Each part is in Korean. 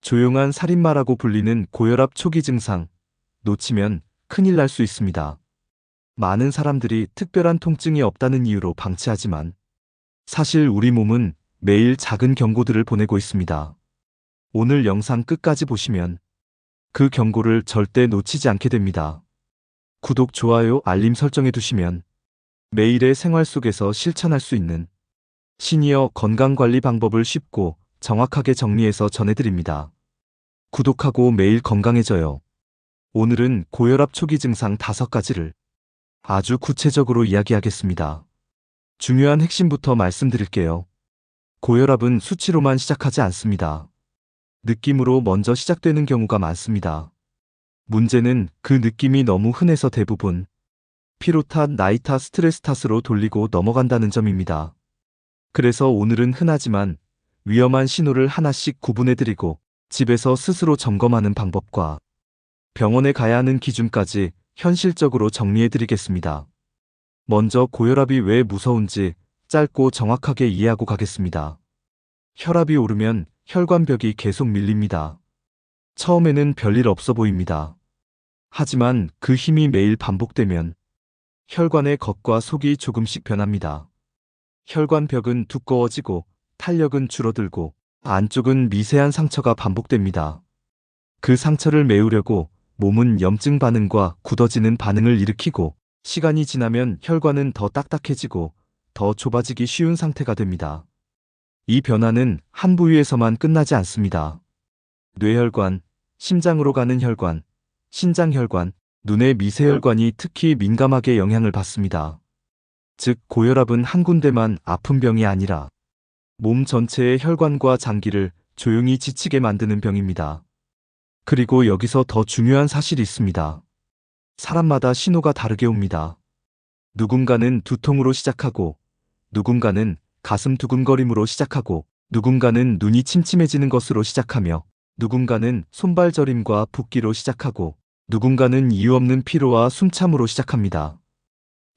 조용한 살인마라고 불리는 고혈압 초기 증상, 놓치면 큰일 날 수 있습니다. 많은 사람들이 특별한 통증이 없다는 이유로 방치하지만 사실 우리 몸은 매일 작은 경고들을 보내고 있습니다. 오늘 영상 끝까지 보시면 그 경고를 절대 놓치지 않게 됩니다. 구독, 좋아요, 알림 설정해 두시면 매일의 생활 속에서 실천할 수 있는 시니어 건강관리 방법을 쉽고 정확하게 정리해서 전해드립니다. 구독하고 매일 건강해져요. 오늘은 고혈압 초기 증상 5가지를 아주 구체적으로 이야기하겠습니다. 중요한 핵심부터 말씀드릴게요. 고혈압은 수치로만 시작하지 않습니다. 느낌으로 먼저 시작되는 경우가 많습니다. 문제는 그 느낌이 너무 흔해서 대부분 피로 탓, 나이 탓, 스트레스 탓으로 돌리고 넘어간다는 점입니다. 그래서 오늘은 흔하지만 위험한 신호를 하나씩 구분해드리고 집에서 스스로 점검하는 방법과 병원에 가야 하는 기준까지 현실적으로 정리해드리겠습니다. 먼저 고혈압이 왜 무서운지 짧고 정확하게 이해하고 가겠습니다. 혈압이 오르면 혈관벽이 계속 밀립니다. 처음에는 별일 없어 보입니다. 하지만 그 힘이 매일 반복되면 혈관의 겉과 속이 조금씩 변합니다. 혈관벽은 두꺼워지고 탄력은 줄어들고 안쪽은 미세한 상처가 반복됩니다. 그 상처를 메우려고 몸은 염증 반응과 굳어지는 반응을 일으키고 시간이 지나면 혈관은 더 딱딱해지고 더 좁아지기 쉬운 상태가 됩니다. 이 변화는 한 부위에서만 끝나지 않습니다. 뇌혈관, 심장으로 가는 혈관, 신장혈관, 눈의 미세혈관이 특히 민감하게 영향을 받습니다. 즉, 고혈압은 한 군데만 아픈 병이 아니라 몸 전체의 혈관과 장기를 조용히 지치게 만드는 병입니다. 그리고 여기서 더 중요한 사실이 있습니다. 사람마다 신호가 다르게 옵니다. 누군가는 두통으로 시작하고, 누군가는 가슴 두근거림으로 시작하고, 누군가는 눈이 침침해지는 것으로 시작하며, 누군가는 손발 저림과 붓기로 시작하고, 누군가는 이유 없는 피로와 숨참으로 시작합니다.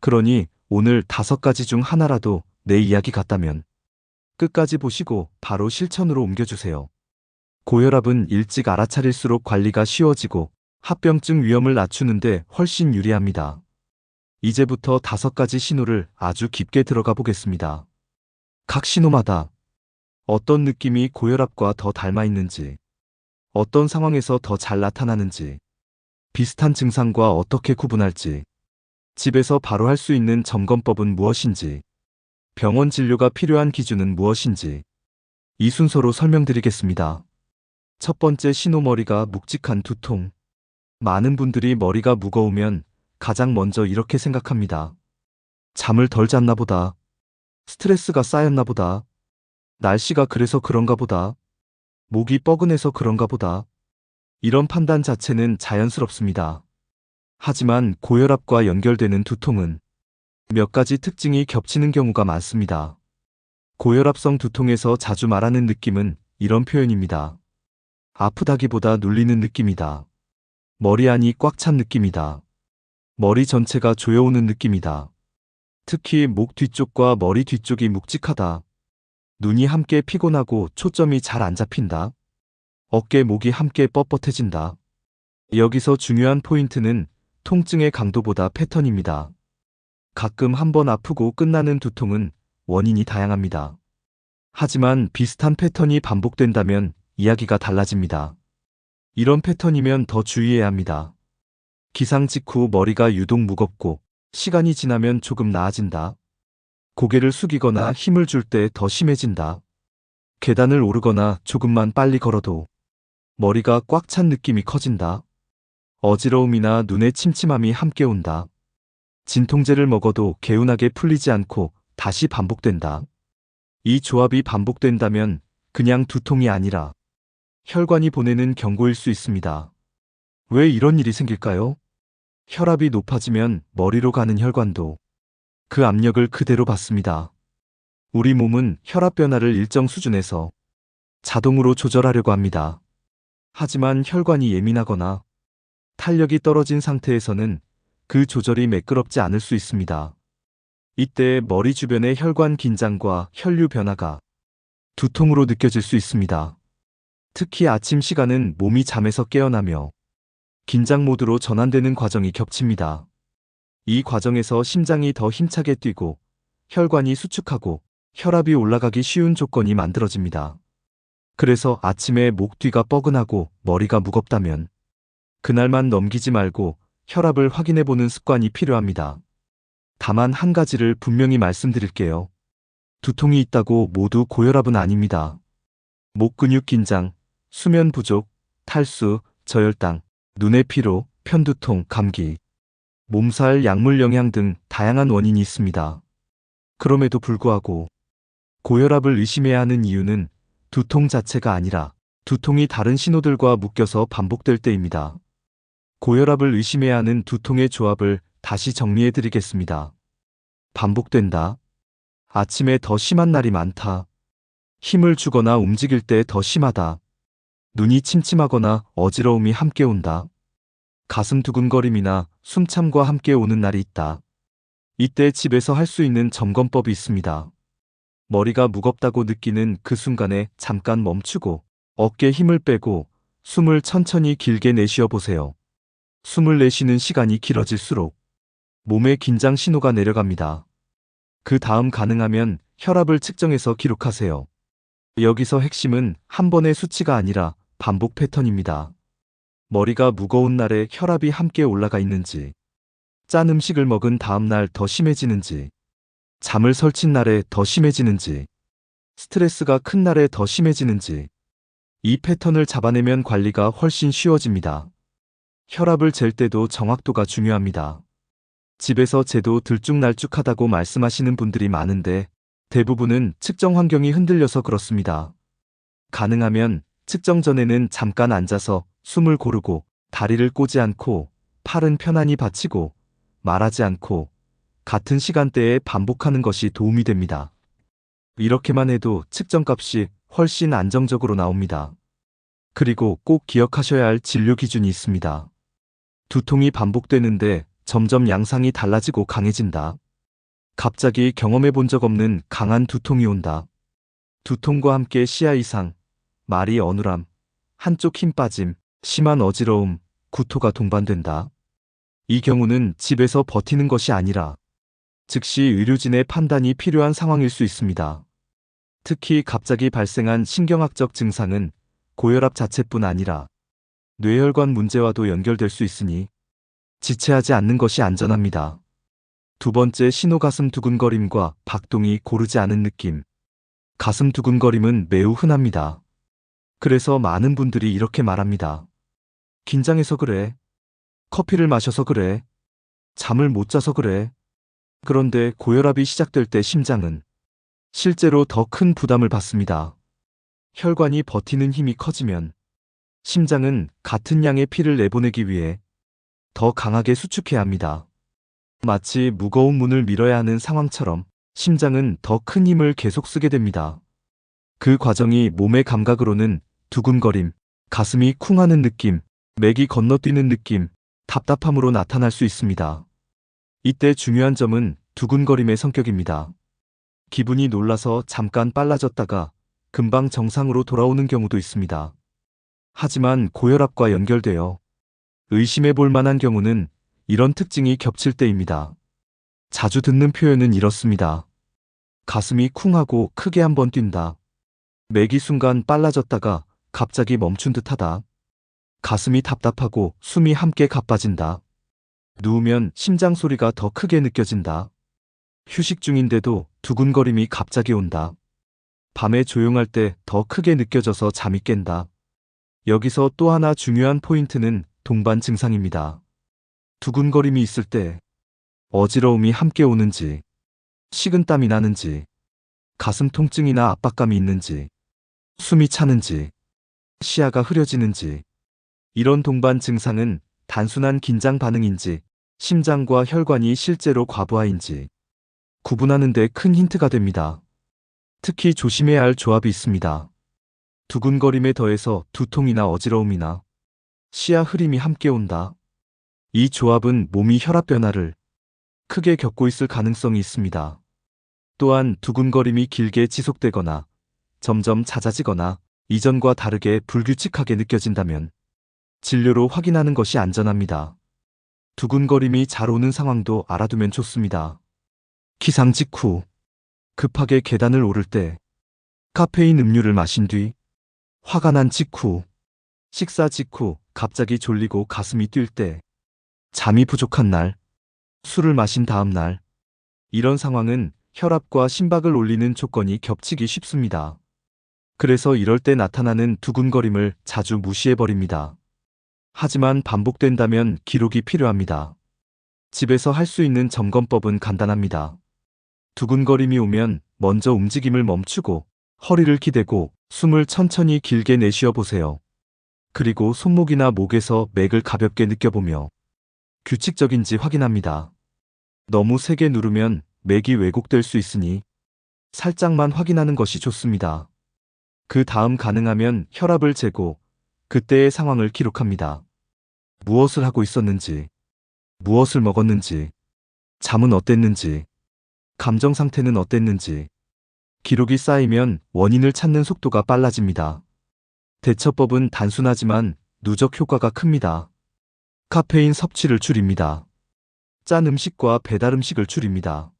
그러니 오늘 5가지 중 하나라도 내 이야기 같다면 끝까지 보시고 바로 실천으로 옮겨주세요. 고혈압은 일찍 알아차릴수록 관리가 쉬워지고 합병증 위험을 낮추는데 훨씬 유리합니다. 이제부터 5가지 신호를 아주 깊게 들어가 보겠습니다. 각 신호마다 어떤 느낌이 고혈압과 더 닮아 있는지, 어떤 상황에서 더 잘 나타나는지, 비슷한 증상과 어떻게 구분할지, 집에서 바로 할 수 있는 점검법은 무엇인지, 병원 진료가 필요한 기준은 무엇인지, 이 순서로 설명드리겠습니다. 첫 번째 신호, 머리가 묵직한 두통. 많은 분들이 머리가 무거우면 가장 먼저 이렇게 생각합니다. 잠을 덜 잤나 보다. 스트레스가 쌓였나 보다. 날씨가 그래서 그런가 보다. 목이 뻐근해서 그런가 보다. 이런 판단 자체는 자연스럽습니다. 하지만 고혈압과 연결되는 두통은 몇 가지 특징이 겹치는 경우가 많습니다. 고혈압성 두통에서 자주 말하는 느낌은 이런 표현입니다. 아프다기보다 눌리는 느낌이다. 머리 안이 꽉 찬 느낌이다. 머리 전체가 조여오는 느낌이다. 특히 목 뒤쪽과 머리 뒤쪽이 묵직하다. 눈이 함께 피곤하고 초점이 잘 안 잡힌다. 어깨, 목이 함께 뻣뻣해진다. 여기서 중요한 포인트는 통증의 강도보다 패턴입니다. 가끔 한번 아프고 끝나는 두통은 원인이 다양합니다. 하지만 비슷한 패턴이 반복된다면 이야기가 달라집니다. 이런 패턴이면 더 주의해야 합니다. 기상 직후 머리가 유독 무겁고 시간이 지나면 조금 나아진다. 고개를 숙이거나 힘을 줄 때 더 심해진다. 계단을 오르거나 조금만 빨리 걸어도 머리가 꽉 찬 느낌이 커진다. 어지러움이나 눈의 침침함이 함께 온다. 진통제를 먹어도 개운하게 풀리지 않고 다시 반복된다. 이 조합이 반복된다면 그냥 두통이 아니라 혈관이 보내는 경고일 수 있습니다. 왜 이런 일이 생길까요? 혈압이 높아지면 머리로 가는 혈관도 그 압력을 그대로 받습니다. 우리 몸은 혈압 변화를 일정 수준에서 자동으로 조절하려고 합니다. 하지만 혈관이 예민하거나 탄력이 떨어진 상태에서는 그 조절이 매끄럽지 않을 수 있습니다. 이때 머리 주변의 혈관 긴장과 혈류 변화가 두통으로 느껴질 수 있습니다. 특히 아침 시간은 몸이 잠에서 깨어나며 긴장 모드로 전환되는 과정이 겹칩니다. 이 과정에서 심장이 더 힘차게 뛰고 혈관이 수축하고 혈압이 올라가기 쉬운 조건이 만들어집니다. 그래서 아침에 목 뒤가 뻐근하고 머리가 무겁다면 그날만 넘기지 말고 혈압을 확인해 보는 습관이 필요합니다. 다만 한 가지를 분명히 말씀드릴게요. 두통이 있다고 모두 고혈압은 아닙니다. 목 근육 긴장, 수면 부족, 탈수, 저혈당, 눈의 피로, 편두통, 감기, 몸살, 약물 영향 등 다양한 원인이 있습니다. 그럼에도 불구하고 고혈압을 의심해야 하는 이유는 두통 자체가 아니라 두통이 다른 신호들과 묶여서 반복될 때입니다. 고혈압을 의심해야 하는 두통의 조합을 다시 정리해 드리겠습니다. 반복된다. 아침에 더 심한 날이 많다. 힘을 주거나 움직일 때 더 심하다. 눈이 침침하거나 어지러움이 함께 온다. 가슴 두근거림이나 숨참과 함께 오는 날이 있다. 이때 집에서 할 수 있는 점검법이 있습니다. 머리가 무겁다고 느끼는 그 순간에 잠깐 멈추고 어깨에 힘을 빼고 숨을 천천히 길게 내쉬어 보세요. 숨을 내쉬는 시간이 길어질수록 몸의 긴장 신호가 내려갑니다. 그 다음 가능하면 혈압을 측정해서 기록하세요. 여기서 핵심은 한 번의 수치가 아니라 반복 패턴입니다. 머리가 무거운 날에 혈압이 함께 올라가 있는지, 짠 음식을 먹은 다음 날 더 심해지는지, 잠을 설친 날에 더 심해지는지, 스트레스가 큰 날에 더 심해지는지, 이 패턴을 잡아내면 관리가 훨씬 쉬워집니다. 혈압을 잴 때도 정확도가 중요합니다. 집에서 재도 들쭉날쭉하다고 말씀하시는 분들이 많은데 대부분은 측정 환경이 흔들려서 그렇습니다. 가능하면 측정 전에는 잠깐 앉아서 숨을 고르고 다리를 꼬지 않고 팔은 편안히 받치고 말하지 않고 같은 시간대에 반복하는 것이 도움이 됩니다. 이렇게만 해도 측정값이 훨씬 안정적으로 나옵니다. 그리고 꼭 기억하셔야 할 진료 기준이 있습니다. 두통이 반복되는데 점점 양상이 달라지고 강해진다. 갑자기 경험해 본 적 없는 강한 두통이 온다. 두통과 함께 시야 이상, 말이 어눌함, 한쪽 힘 빠짐, 심한 어지러움, 구토가 동반된다. 이 경우는 집에서 버티는 것이 아니라 즉시 의료진의 판단이 필요한 상황일 수 있습니다. 특히 갑자기 발생한 신경학적 증상은 고혈압 자체뿐 아니라 뇌혈관 문제와도 연결될 수 있으니 지체하지 않는 것이 안전합니다. 두 번째, 신호 가슴 두근거림과 박동이 고르지 않은 느낌. 가슴 두근거림은 매우 흔합니다. 그래서 많은 분들이 이렇게 말합니다. 긴장해서 그래. 커피를 마셔서 그래. 잠을 못 자서 그래. 그런데 고혈압이 시작될 때 심장은 실제로 더 큰 부담을 받습니다. 혈관이 버티는 힘이 커지면 심장은 같은 양의 피를 내보내기 위해 더 강하게 수축해야 합니다. 마치 무거운 문을 밀어야 하는 상황처럼 심장은 더 큰 힘을 계속 쓰게 됩니다. 그 과정이 몸의 감각으로는 두근거림, 가슴이 쿵하는 느낌, 맥이 건너뛰는 느낌, 답답함으로 나타날 수 있습니다. 이때 중요한 점은 두근거림의 성격입니다. 기분이 놀라서 잠깐 빨라졌다가 금방 정상으로 돌아오는 경우도 있습니다. 하지만 고혈압과 연결되어 의심해 볼 만한 경우는 이런 특징이 겹칠 때입니다. 자주 듣는 표현은 이렇습니다. 가슴이 쿵하고 크게 한번 뛴다. 맥이 순간 빨라졌다가 갑자기 멈춘 듯하다. 가슴이 답답하고 숨이 함께 가빠진다. 누우면 심장 소리가 더 크게 느껴진다. 휴식 중인데도 두근거림이 갑자기 온다. 밤에 조용할 때 더 크게 느껴져서 잠이 깬다. 여기서 또 하나 중요한 포인트는 동반 증상입니다. 두근거림이 있을 때 어지러움이 함께 오는지, 식은땀이 나는지, 가슴 통증이나 압박감이 있는지, 숨이 차는지, 시야가 흐려지는지, 이런 동반 증상은 단순한 긴장 반응인지 심장과 혈관이 실제로 과부하인지 구분하는 데 큰 힌트가 됩니다. 특히 조심해야 할 조합이 있습니다. 두근거림에 더해서 두통이나 어지러움이나 시야 흐림이 함께 온다. 이 조합은 몸이 혈압 변화를 크게 겪고 있을 가능성이 있습니다. 또한 두근거림이 길게 지속되거나 점점 잦아지거나 이전과 다르게 불규칙하게 느껴진다면 진료로 확인하는 것이 안전합니다. 두근거림이 잘 오는 상황도 알아두면 좋습니다. 기상 직후 급하게 계단을 오를 때, 카페인 음료를 마신 뒤, 화가 난 직후, 식사 직후 갑자기 졸리고 가슴이 뛸 때, 잠이 부족한 날, 술을 마신 다음 날, 이런 상황은 혈압과 심박을 올리는 조건이 겹치기 쉽습니다. 그래서 이럴 때 나타나는 두근거림을 자주 무시해버립니다. 하지만 반복된다면 기록이 필요합니다. 집에서 할 수 있는 점검법은 간단합니다. 두근거림이 오면 먼저 움직임을 멈추고 허리를 기대고 숨을 천천히 길게 내쉬어 보세요. 그리고 손목이나 목에서 맥을 가볍게 느껴보며 규칙적인지 확인합니다. 너무 세게 누르면 맥이 왜곡될 수 있으니 살짝만 확인하는 것이 좋습니다. 그 다음 가능하면 혈압을 재고 그때의 상황을 기록합니다. 무엇을 하고 있었는지, 무엇을 먹었는지, 잠은 어땠는지, 감정 상태는 어땠는지. 기록이 쌓이면 원인을 찾는 속도가 빨라집니다. 대처법은 단순하지만 누적 효과가 큽니다. 카페인 섭취를 줄입니다. 짠 음식과 배달 음식을 줄입니다.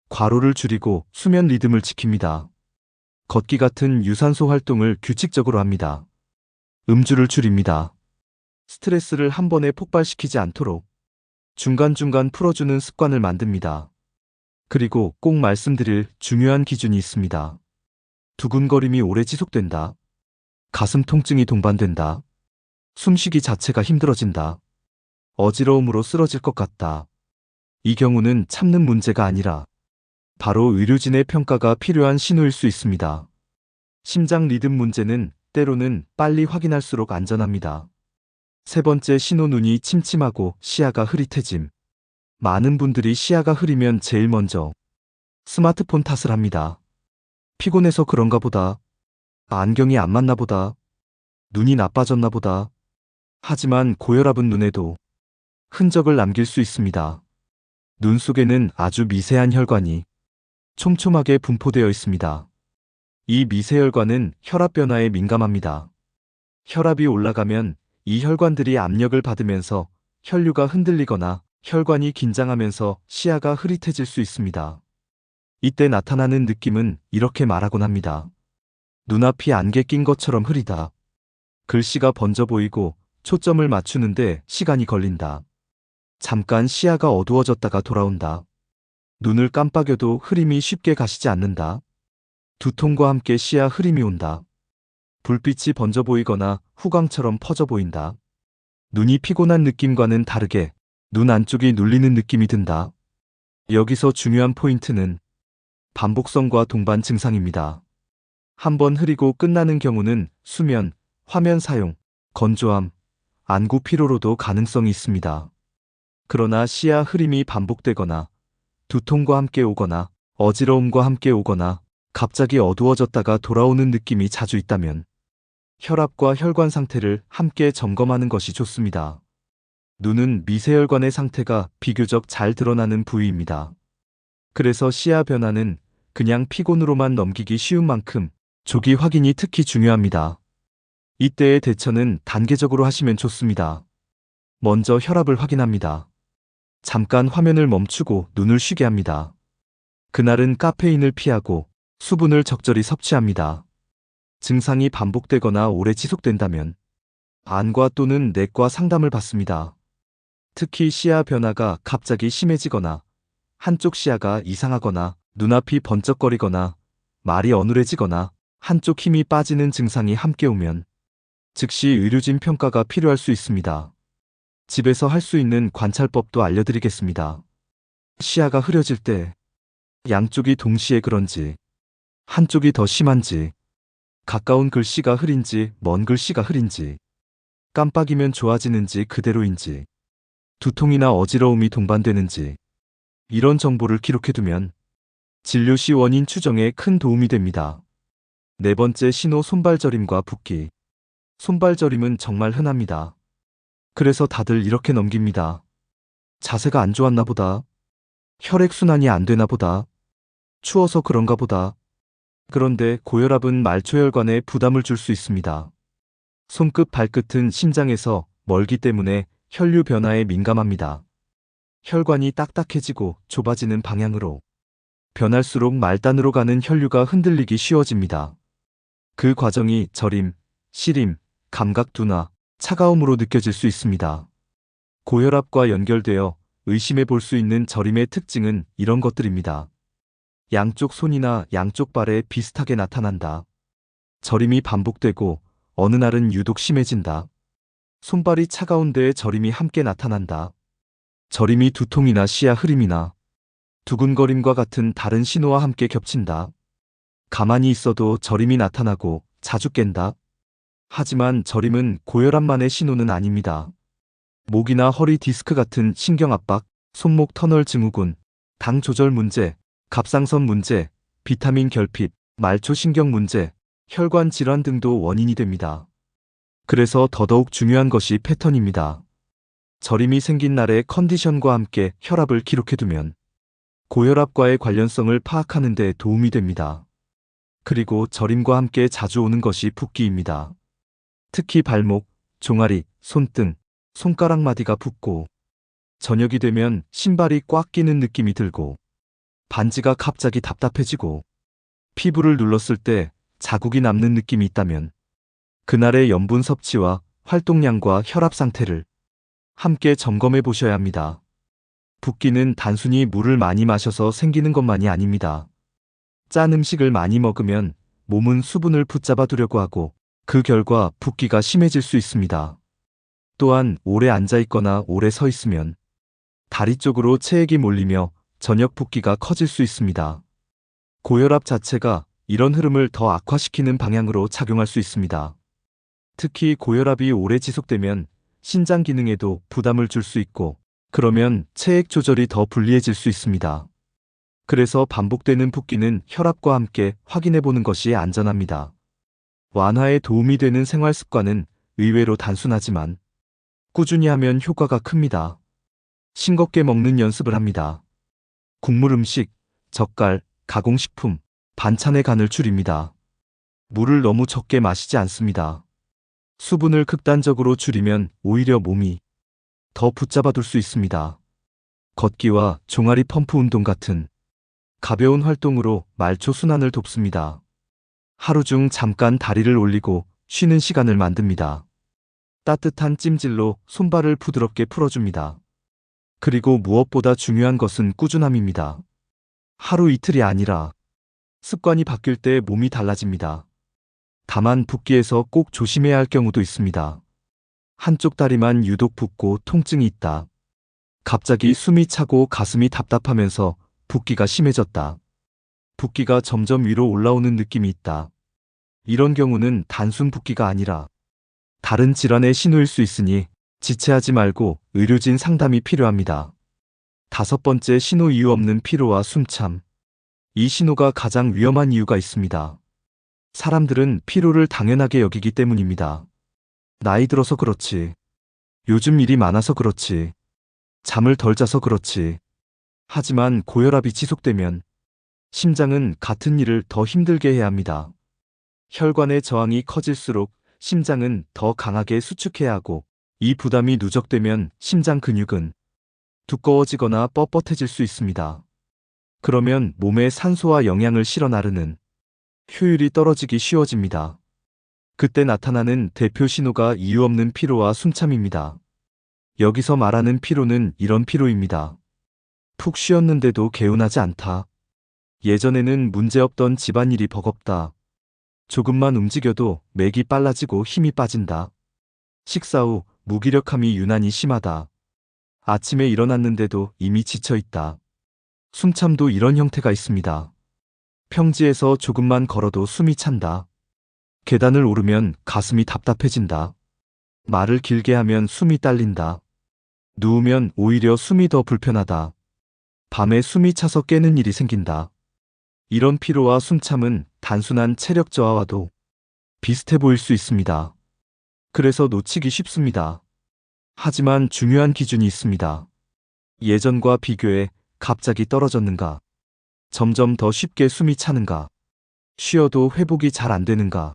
과로를 줄이고 수면 리듬을 지킵니다. 걷기 같은 유산소 활동을 규칙적으로 합니다. 음주를 줄입니다. 스트레스를 한 번에 폭발시키지 않도록 중간중간 풀어주는 습관을 만듭니다. 그리고 꼭 말씀드릴 중요한 기준이 있습니다. 두근거림이 오래 지속된다. 가슴 통증이 동반된다. 숨쉬기 자체가 힘들어진다. 어지러움으로 쓰러질 것 같다. 이 경우는 참는 문제가 아니라 바로 의료진의 평가가 필요한 신호일 수 있습니다. 심장 리듬 문제는 때로는 빨리 확인할수록 안전합니다. 세 번째 신호, 눈이 침침하고 시야가 흐릿해짐. 많은 분들이 시야가 흐리면 제일 먼저 스마트폰 탓을 합니다. 피곤해서 그런가 보다. 안경이 안 맞나 보다. 눈이 나빠졌나 보다. 하지만 고혈압은 눈에도 흔적을 남길 수 있습니다. 눈 속에는 아주 미세한 혈관이 촘촘하게 분포되어 있습니다. 이 미세혈관은 혈압 변화에 민감합니다. 혈압이 올라가면 이 혈관들이 압력을 받으면서 혈류가 흔들리거나 혈관이 긴장하면서 시야가 흐릿해질 수 있습니다. 이때 나타나는 느낌은 이렇게 말하곤 합니다. 눈앞이 안개 낀 것처럼 흐리다. 글씨가 번져 보이고 초점을 맞추는데 시간이 걸린다. 잠깐 시야가 어두워졌다가 돌아온다. 눈을 깜빡여도 흐림이 쉽게 가시지 않는다. 두통과 함께 시야 흐림이 온다. 불빛이 번져 보이거나 후광처럼 퍼져 보인다. 눈이 피곤한 느낌과는 다르게 눈 안쪽이 눌리는 느낌이 든다. 여기서 중요한 포인트는 반복성과 동반 증상입니다. 한번 흐리고 끝나는 경우는 수면, 화면 사용, 건조함, 안구 피로로도 가능성이 있습니다. 그러나 시야 흐림이 반복되거나 두통과 함께 오거나 어지러움과 함께 오거나 갑자기 어두워졌다가 돌아오는 느낌이 자주 있다면 혈압과 혈관 상태를 함께 점검하는 것이 좋습니다. 눈은 미세혈관의 상태가 비교적 잘 드러나는 부위입니다. 그래서 시야 변화는 그냥 피곤으로만 넘기기 쉬운 만큼 조기 확인이 특히 중요합니다. 이때의 대처는 단계적으로 하시면 좋습니다. 먼저 혈압을 확인합니다. 잠깐 화면을 멈추고 눈을 쉬게 합니다. 그날은 카페인을 피하고 수분을 적절히 섭취합니다. 증상이 반복되거나 오래 지속된다면 안과 또는 내과 상담을 받습니다. 특히 시야 변화가 갑자기 심해지거나 한쪽 시야가 이상하거나 눈앞이 번쩍거리거나 말이 어눌해지거나 한쪽 힘이 빠지는 증상이 함께 오면 즉시 의료진 평가가 필요할 수 있습니다. 집에서 할 수 있는 관찰법도 알려드리겠습니다. 시야가 흐려질 때 양쪽이 동시에 그런지, 한쪽이 더 심한지, 가까운 글씨가 흐린지 먼 글씨가 흐린지, 깜빡이면 좋아지는지 그대로인지, 두통이나 어지러움이 동반되는지, 이런 정보를 기록해두면 진료 시 원인 추정에 큰 도움이 됩니다. 네 번째 신호, 손발저림과 붓기. 손발저림은 정말 흔합니다. 그래서 다들 이렇게 넘깁니다. 자세가 안 좋았나 보다. 혈액순환이 안 되나 보다. 추워서 그런가 보다. 그런데 고혈압은 말초혈관에 부담을 줄 수 있습니다. 손끝 발끝은 심장에서 멀기 때문에 혈류 변화에 민감합니다. 혈관이 딱딱해지고 좁아지는 방향으로 변할수록 말단으로 가는 혈류가 흔들리기 쉬워집니다. 그 과정이 저림, 시림, 감각 둔화, 차가움으로 느껴질 수 있습니다. 고혈압과 연결되어 의심해 볼 수 있는 저림의 특징은 이런 것들입니다. 양쪽 손이나 양쪽 발에 비슷하게 나타난다. 저림이 반복되고 어느 날은 유독 심해진다. 손발이 차가운 데에 저림이 함께 나타난다. 저림이 두통이나 시야 흐림이나 두근거림과 같은 다른 신호와 함께 겹친다. 가만히 있어도 저림이 나타나고 자주 깬다. 하지만 저림은 고혈압만의 신호는 아닙니다. 목이나 허리 디스크 같은 신경압박, 손목 터널 증후군, 당 조절 문제, 갑상선 문제, 비타민 결핍, 말초 신경 문제, 혈관 질환 등도 원인이 됩니다. 그래서 더더욱 중요한 것이 패턴입니다. 저림이 생긴 날의 컨디션과 함께 혈압을 기록해두면 고혈압과의 관련성을 파악하는 데 도움이 됩니다. 그리고 저림과 함께 자주 오는 것이 붓기입니다. 특히 발목, 종아리, 손등, 손가락 마디가 붓고 저녁이 되면 신발이 꽉 끼는 느낌이 들고 반지가 갑자기 답답해지고 피부를 눌렀을 때 자국이 남는 느낌이 있다면 그날의 염분 섭취와 활동량과 혈압 상태를 함께 점검해 보셔야 합니다. 붓기는 단순히 물을 많이 마셔서 생기는 것만이 아닙니다. 짠 음식을 많이 먹으면 몸은 수분을 붙잡아 두려고 하고 그 결과 붓기가 심해질 수 있습니다. 또한 오래 앉아 있거나 오래 서 있으면 다리 쪽으로 체액이 몰리며 저녁 붓기가 커질 수 있습니다. 고혈압 자체가 이런 흐름을 더 악화시키는 방향으로 작용할 수 있습니다. 특히 고혈압이 오래 지속되면 신장 기능에도 부담을 줄 수 있고 그러면 체액 조절이 더 불리해질 수 있습니다. 그래서 반복되는 붓기는 혈압과 함께 확인해 보는 것이 안전합니다. 완화에 도움이 되는 생활 습관은 의외로 단순하지만 꾸준히 하면 효과가 큽니다. 싱겁게 먹는 연습을 합니다. 국물 음식, 젓갈, 가공식품, 반찬의 간을 줄입니다. 물을 너무 적게 마시지 않습니다. 수분을 극단적으로 줄이면 오히려 몸이 더 붙잡아둘 수 있습니다. 걷기와 종아리 펌프 운동 같은 가벼운 활동으로 말초 순환을 돕습니다. 하루 중 잠깐 다리를 올리고 쉬는 시간을 만듭니다. 따뜻한 찜질로 손발을 부드럽게 풀어줍니다. 그리고 무엇보다 중요한 것은 꾸준함입니다. 하루 이틀이 아니라 습관이 바뀔 때 몸이 달라집니다. 다만 붓기에서 꼭 조심해야 할 경우도 있습니다. 한쪽 다리만 유독 붓고 통증이 있다. 갑자기 숨이 차고 가슴이 답답하면서 붓기가 심해졌다. 붓기가 점점 위로 올라오는 느낌이 있다. 이런 경우는 단순 붓기가 아니라 다른 질환의 신호일 수 있으니 지체하지 말고 의료진 상담이 필요합니다. 5번째, 신호 이유 없는 피로와 숨참. 이 신호가 가장 위험한 이유가 있습니다. 사람들은 피로를 당연하게 여기기 때문입니다. 나이 들어서 그렇지. 요즘 일이 많아서 그렇지. 잠을 덜 자서 그렇지. 하지만 고혈압이 지속되면 심장은 같은 일을 더 힘들게 해야 합니다. 혈관의 저항이 커질수록 심장은 더 강하게 수축해야 하고 이 부담이 누적되면 심장 근육은 두꺼워지거나 뻣뻣해질 수 있습니다. 그러면 몸에 산소와 영양을 실어 나르는 효율이 떨어지기 쉬워집니다. 그때 나타나는 대표 신호가 이유 없는 피로와 숨참입니다. 여기서 말하는 피로는 이런 피로입니다. 푹 쉬었는데도 개운하지 않다. 예전에는 문제없던 집안일이 버겁다. 조금만 움직여도 맥이 빨라지고 힘이 빠진다. 식사 후 무기력함이 유난히 심하다. 아침에 일어났는데도 이미 지쳐있다. 숨참도 이런 형태가 있습니다. 평지에서 조금만 걸어도 숨이 찬다. 계단을 오르면 가슴이 답답해진다. 말을 길게 하면 숨이 딸린다. 누우면 오히려 숨이 더 불편하다. 밤에 숨이 차서 깨는 일이 생긴다. 이런 피로와 숨참은 단순한 체력 저하와도 비슷해 보일 수 있습니다. 그래서 놓치기 쉽습니다. 하지만 중요한 기준이 있습니다. 예전과 비교해 갑자기 떨어졌는가? 점점 더 쉽게 숨이 차는가? 쉬어도 회복이 잘 안 되는가?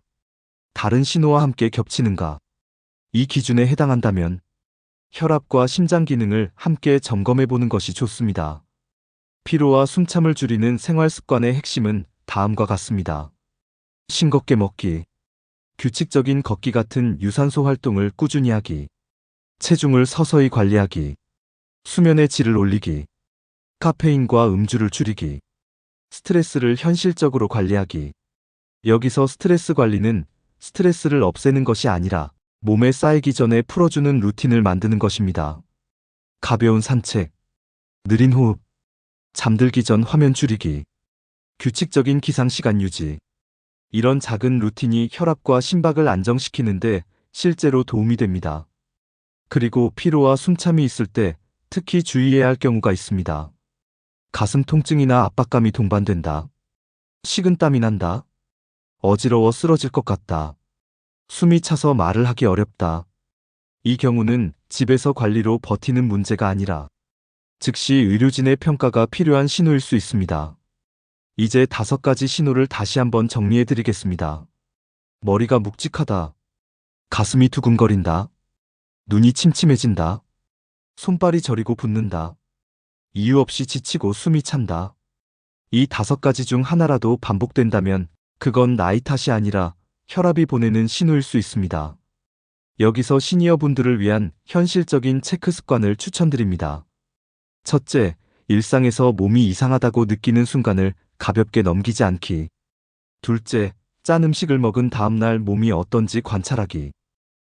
다른 신호와 함께 겹치는가? 이 기준에 해당한다면 혈압과 심장 기능을 함께 점검해 보는 것이 좋습니다. 피로와 숨참을 줄이는 생활 습관의 핵심은 다음과 같습니다. 싱겁게 먹기, 규칙적인 걷기 같은 유산소 활동을 꾸준히 하기, 체중을 서서히 관리하기, 수면의 질을 올리기, 카페인과 음주를 줄이기, 스트레스를 현실적으로 관리하기. 여기서 스트레스 관리는 스트레스를 없애는 것이 아니라 몸에 쌓이기 전에 풀어주는 루틴을 만드는 것입니다. 가벼운 산책, 느린 호흡, 잠들기 전 화면 줄이기, 규칙적인 기상 시간 유지. 이런 작은 루틴이 혈압과 심박을 안정시키는데 실제로 도움이 됩니다. 그리고 피로와 숨참이 있을 때 특히 주의해야 할 경우가 있습니다. 가슴 통증이나 압박감이 동반된다. 식은땀이 난다. 어지러워 쓰러질 것 같다. 숨이 차서 말을 하기 어렵다. 이 경우는 집에서 관리로 버티는 문제가 아니라 즉시 의료진의 평가가 필요한 신호일 수 있습니다. 이제 5가지 신호를 다시 한번 정리해 드리겠습니다. 머리가 묵직하다. 가슴이 두근거린다. 눈이 침침해진다. 손발이 저리고 붓는다. 이유 없이 지치고 숨이 찬다. 이 5가지 중 하나라도 반복된다면 그건 나이 탓이 아니라 혈압이 보내는 신호일 수 있습니다. 여기서 시니어분들을 위한 현실적인 체크 습관을 추천드립니다. 첫째, 일상에서 몸이 이상하다고 느끼는 순간을 가볍게 넘기지 않기. 둘째, 짠 음식을 먹은 다음날 몸이 어떤지 관찰하기.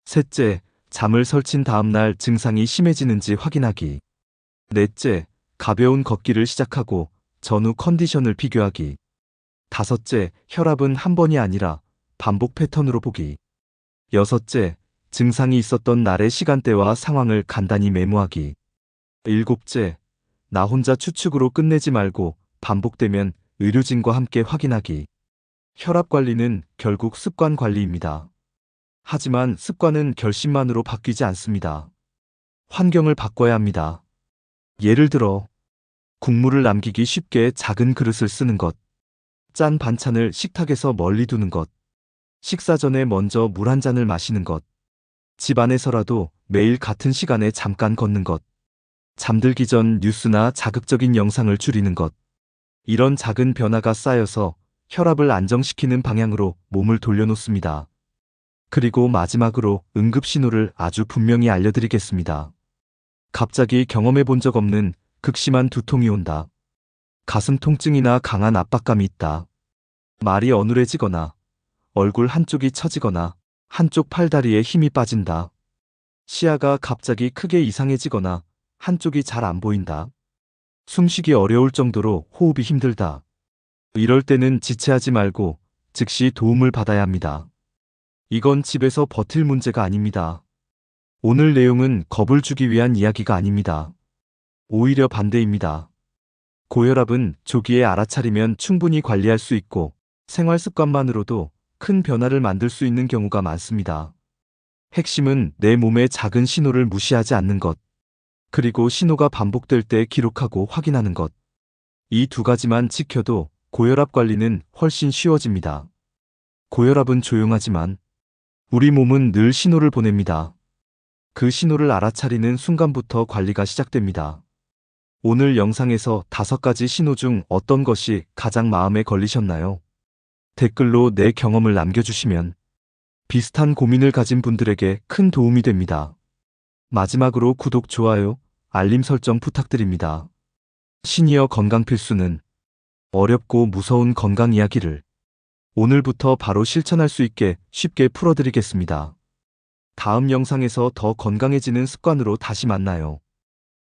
셋째, 잠을 설친 다음날 증상이 심해지는지 확인하기. 넷째, 가벼운 걷기를 시작하고 전후 컨디션을 비교하기. 다섯째, 혈압은 한 번이 아니라 반복 패턴으로 보기. 여섯째, 증상이 있었던 날의 시간대와 상황을 간단히 메모하기. 일곱째, 나 혼자 추측으로 끝내지 말고 반복되면 의료진과 함께 확인하기. 혈압 관리는 결국 습관 관리입니다. 하지만 습관은 결심만으로 바뀌지 않습니다. 환경을 바꿔야 합니다. 예를 들어, 국물을 남기기 쉽게 작은 그릇을 쓰는 것, 짠 반찬을 식탁에서 멀리 두는 것, 식사 전에 먼저 물 한 잔을 마시는 것, 집 안에서라도 매일 같은 시간에 잠깐 걷는 것, 잠들기 전 뉴스나 자극적인 영상을 줄이는 것. 이런 작은 변화가 쌓여서 혈압을 안정시키는 방향으로 몸을 돌려놓습니다. 그리고 마지막으로 응급신호를 아주 분명히 알려드리겠습니다. 갑자기 경험해 본 적 없는 극심한 두통이 온다. 가슴 통증이나 강한 압박감이 있다. 말이 어눌해지거나 얼굴 한쪽이 처지거나 한쪽 팔다리에 힘이 빠진다. 시야가 갑자기 크게 이상해지거나 한쪽이 잘 안 보인다. 숨쉬기 어려울 정도로 호흡이 힘들다. 이럴 때는 지체하지 말고 즉시 도움을 받아야 합니다. 이건 집에서 버틸 문제가 아닙니다. 오늘 내용은 겁을 주기 위한 이야기가 아닙니다. 오히려 반대입니다. 고혈압은 조기에 알아차리면 충분히 관리할 수 있고 생활 습관만으로도 큰 변화를 만들 수 있는 경우가 많습니다. 핵심은 내 몸의 작은 신호를 무시하지 않는 것, 그리고 신호가 반복될 때 기록하고 확인하는 것. 이 2가지만 지켜도 고혈압 관리는 훨씬 쉬워집니다. 고혈압은 조용하지만 우리 몸은 늘 신호를 보냅니다. 그 신호를 알아차리는 순간부터 관리가 시작됩니다. 오늘 영상에서 5가지 신호 중 어떤 것이 가장 마음에 걸리셨나요? 댓글로 내 경험을 남겨주시면 비슷한 고민을 가진 분들에게 큰 도움이 됩니다. 마지막으로 구독, 좋아요, 알림 설정 부탁드립니다. 시니어 건강 필수는 어렵고 무서운 건강 이야기를 오늘부터 바로 실천할 수 있게 쉽게 풀어드리겠습니다. 다음 영상에서 더 건강해지는 습관으로 다시 만나요.